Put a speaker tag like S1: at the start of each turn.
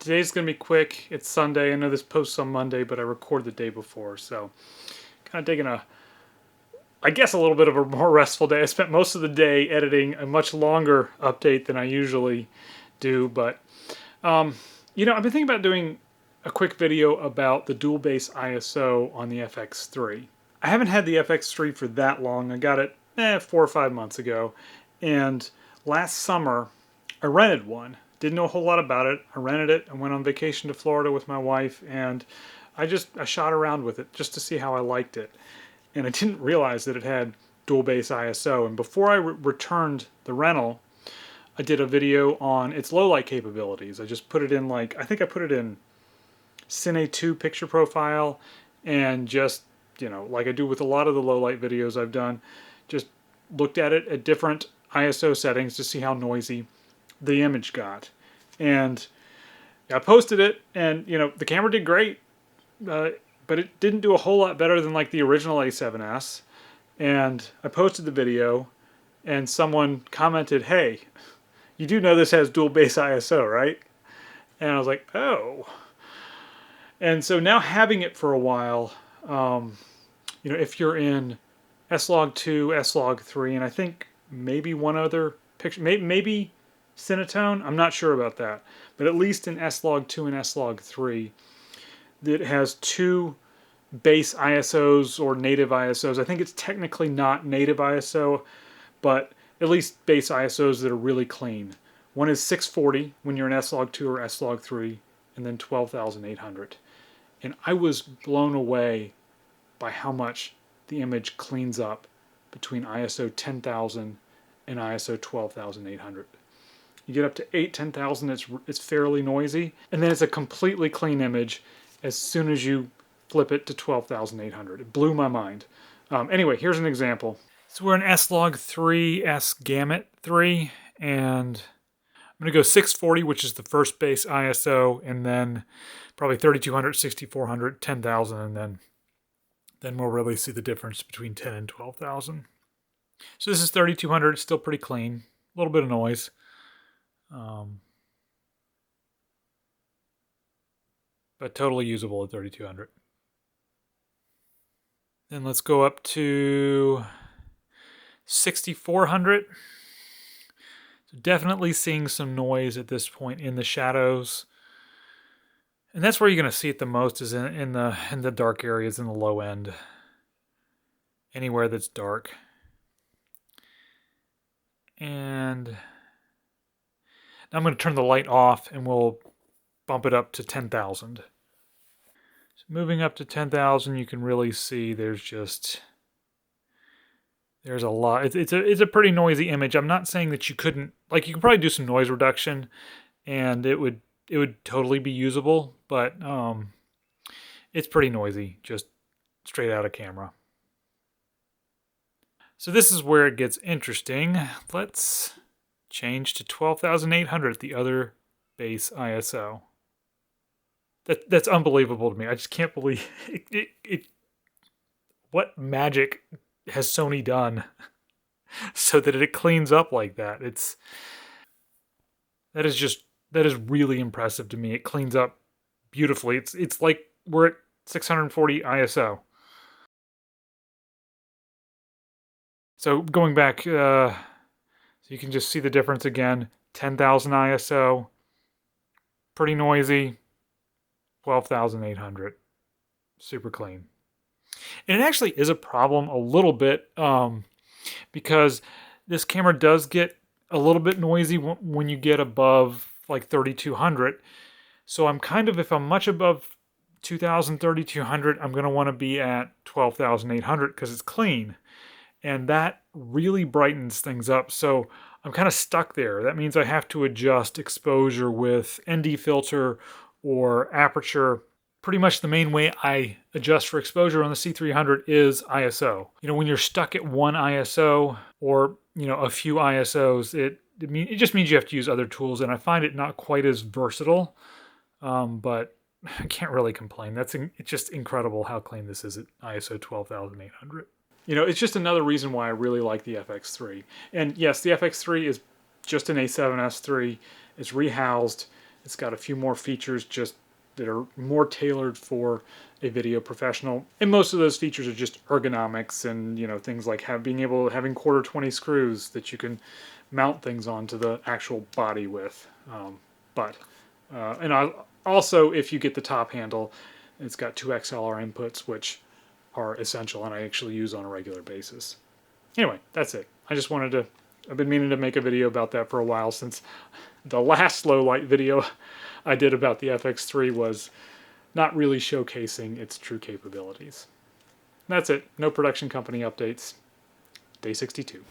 S1: Today's going to be quick. It's Sunday. I know this posts on Monday, but I record the day before. So kind of taking I guess a little bit of a more restful day. I spent most of the day editing a much longer update than I usually do. But, I've been thinking about doing a quick video about the dual base ISO on the FX3. I haven't had the FX3 for that long. I got it 4 or 5 months ago. And last summer, I rented one. Didn't know a whole lot about it. I rented it. I went on vacation to Florida with my wife, and I shot around with it just to see how I liked it. And I didn't realize that it had dual base ISO. And before I returned the rental, I did a video on its low light capabilities. I just put it in I think I put it in Cine 2 picture profile, and just, like I do with a lot of the low light videos I've done, just looked at it at different ISO settings to see how noisy the image got. And I posted it, and the camera did great, but it didn't do a whole lot better than like the original A7S. And I posted the video, and someone commented, "Hey, you do know this has dual base ISO, right?" And I was like, "Oh." And so now having it for a while, if you're in S-Log2, S-Log3, and I think maybe one other picture, maybe Cinetone, I'm not sure about that, but at least in S-Log2 and S-Log3, it has two base ISOs or native ISOs. I think it's technically not native ISO, but at least base ISOs that are really clean. One is 640 when you're in S-Log2 or S-Log3, and then 12,800. And I was blown away by how much the image cleans up between ISO 10,000 and ISO 12,800. You get up to 10,000, it's fairly noisy, and then it's a completely clean image as soon as you flip it to 12,800. It blew my mind. Anyway, here's an example. So we're in S-Log3, S-Gamut 3, and I'm going to go 640, which is the first base ISO, and then probably 3200, 6400, 10,000, and then we'll really see the difference between 10 and 12,000. So this is 3200, still pretty clean, a little bit of noise. But totally usable at 3200. Then let's go up to 6400. So definitely seeing some noise at this point in the shadows. And that's where you're going to see it the most, is in the dark areas, in the low end. Anywhere that's dark. And now I'm going to turn the light off, and we'll bump it up to 10,000. So moving up to 10,000, you can really see there's a lot. It's a pretty noisy image. I'm not saying that you couldn't, you could probably do some noise reduction, and it would totally be usable, but it's pretty noisy, just straight out of camera. So this is where it gets interesting. Let's change to 12,800, the other base ISO. That's unbelievable to me. I just can't believe it. What magic has Sony done so that it cleans up like that? That is really impressive to me. It cleans up beautifully. It's like we're at 640 ISO. So going back, so you can just see the difference again. 10,000 ISO, pretty noisy. 12,800, super clean. And it actually is a problem a little bit, because this camera does get a little bit noisy when you get above like 3,200. So if I'm much above 2,000, 3,200, I'm going to want to be at 12,800 because it's clean. And that really brightens things up. So I'm kind of stuck there. That means I have to adjust exposure with ND filter or aperture. Pretty much the main way I adjust for exposure on the C300 is ISO. When you're stuck at one ISO or, a few ISOs, it just means you have to use other tools, and I find it not quite as versatile, but I can't really complain. It's just incredible how clean this is at ISO 12,800. It's just another reason why I really like the FX3. And yes, the FX3 is just an A7S III. It's rehoused. It's got a few more features just that are more tailored for a video professional, and most of those features are just ergonomics and things like having quarter 20 screws that you can mount things onto the actual body with. Also, if you get the top handle, it's got 2 XLR inputs, which are essential and I actually use on a regular basis. Anyway, that's it. I've been meaning to make a video about that for a while, since the last low light video I did about the FX3 was not really showcasing its true capabilities. That's it. No production company updates. Day 62.